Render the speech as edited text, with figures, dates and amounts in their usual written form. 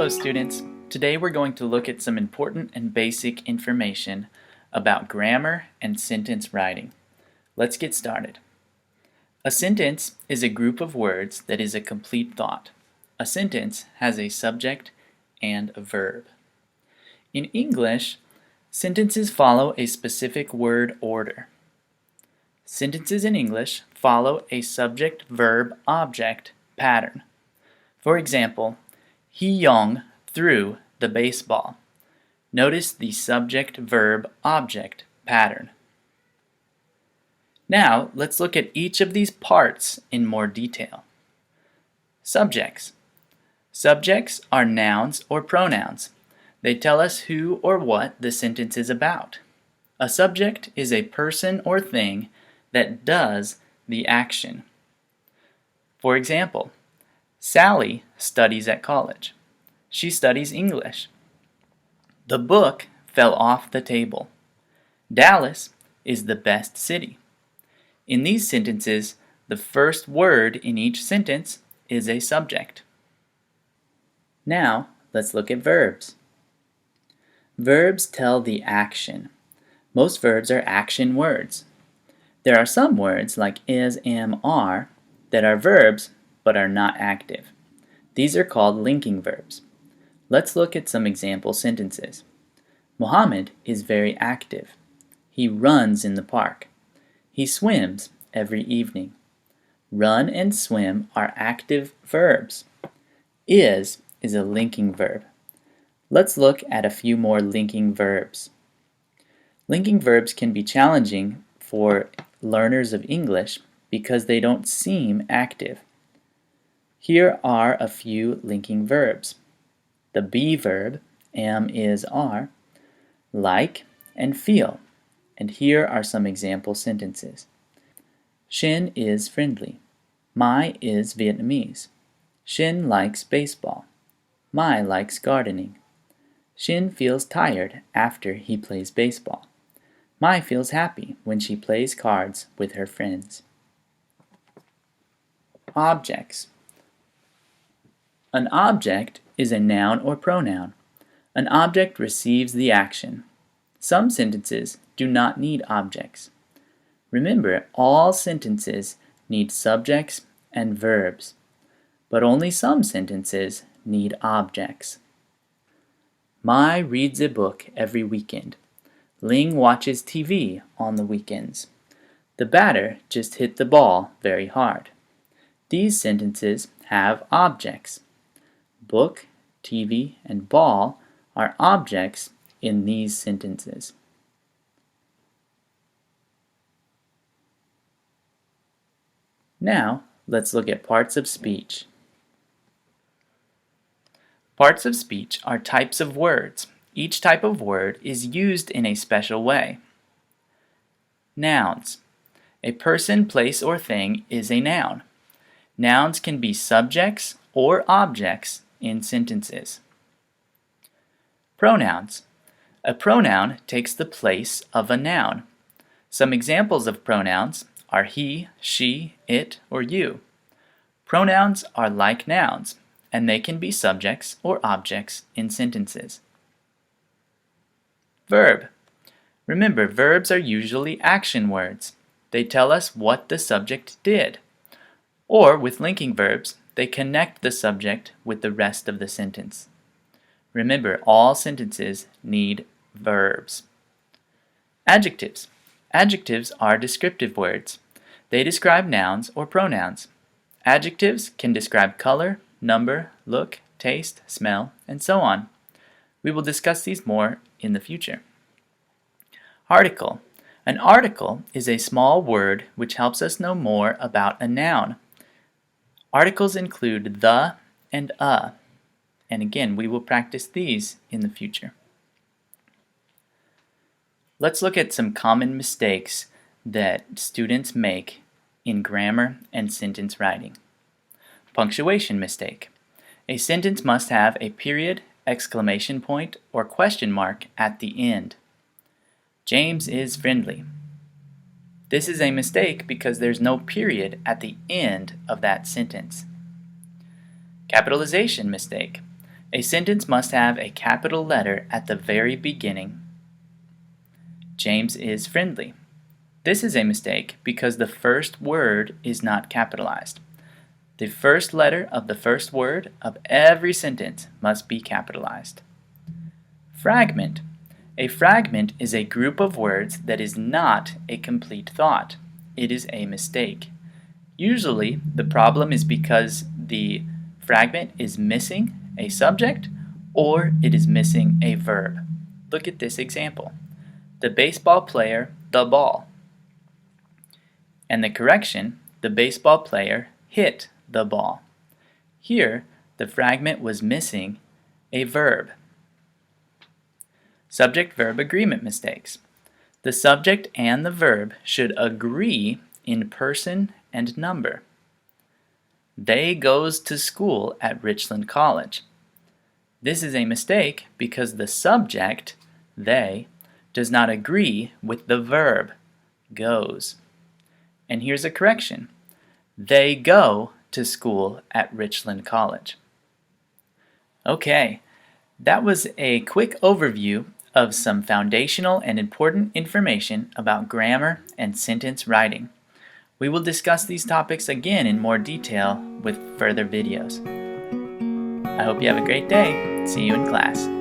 Hello students, today we're going to look at some important and basic information about grammar and sentence writing. Let's get started. A sentence is a group of words that is a complete thought. A sentence has a subject and a verb. In English, sentences follow a specific word order. Sentences in English follow a subject-verb-object pattern. For example, He Young threw the baseball. Notice the subject-verb-object pattern. Now, let's look at each of these parts in more detail. Subjects. Subjects are nouns or pronouns. They tell us who or what the sentence is about. A subject is a person or thing that does the action. For example, Sally studies at college. She studies English. The book fell off the table. Dallas is the best city. In these sentences, the first word in each sentence is a subject. Now, let's look at verbs. Verbs tell the action. Most verbs are action words. There are some words like is, am, are that are verbs but are not active. These are called linking verbs. Let's look at some example sentences. Muhammad is very active. He runs in the park. He swims every evening. Run and swim are active verbs. Is a linking verb. Let's look at a few more linking verbs. Linking verbs can be challenging for learners of English because they don't seem active. Here are a few linking verbs. The be verb, am, is, are, like, and feel. And here are some example sentences. Shin is friendly. Mai is Vietnamese. Shin likes baseball. Mai likes gardening. Shin feels tired after he plays baseball. Mai feels happy when she plays cards with her friends. Objects. An object is a noun or pronoun. An object receives the action. Some sentences do not need objects. Remember, all sentences need subjects and verbs, but only some sentences need objects. Mai reads a book every weekend. Ling watches TV on the weekends. The batter just hit the ball very hard. These sentences have objects. Book, TV, and ball are objects in these sentences. Now, let's look at parts of speech. Parts of speech are types of words. Each type of word is used in a special way. Nouns. A person, place, or thing is a noun. Nouns can be subjects or objects in sentences. Pronouns. A pronoun takes the place of a noun. Some examples of pronouns are he, she, it, or you. Pronouns are like nouns, and they can be subjects or objects in sentences. Verb. Remember, verbs are usually action words. They tell us what the subject did. Or, with linking verbs, they connect the subject with the rest of the sentence. Remember, all sentences need verbs. Adjectives. Adjectives are descriptive words. They describe nouns or pronouns. Adjectives can describe color, number, look, taste, smell, and so on. We will discuss these more in the future. Article. An article is a small word which helps us know more about a noun. Articles include the and a, and again, we will practice these in the future. Let's look at some common mistakes that students make in grammar and sentence writing. Punctuation mistake. A sentence must have a period, exclamation point, or question mark at the end. James is friendly. This is a mistake because there's no period at the end of that sentence. Capitalization mistake. A sentence must have a capital letter at the very beginning. James is friendly. This is a mistake because the first word is not capitalized. The first letter of the first word of every sentence must be capitalized. Fragment. A fragment is a group of words that is not a complete thought. It is a mistake. Usually, the problem is because the fragment is missing a subject or it is missing a verb. Look at this example. The baseball player, the ball. And the correction, the baseball player hit the ball. Here, the fragment was missing a verb. Subject-verb agreement mistakes. The subject and the verb should agree in person and number. They goes to school at Richland College. This is a mistake because the subject, they, does not agree with the verb, goes. And here's a correction. They go to school at Richland College. Okay, that was a quick overview of some foundational and important information about grammar and sentence writing. We will discuss these topics again in more detail with further videos. I hope you have a great day. See you in class.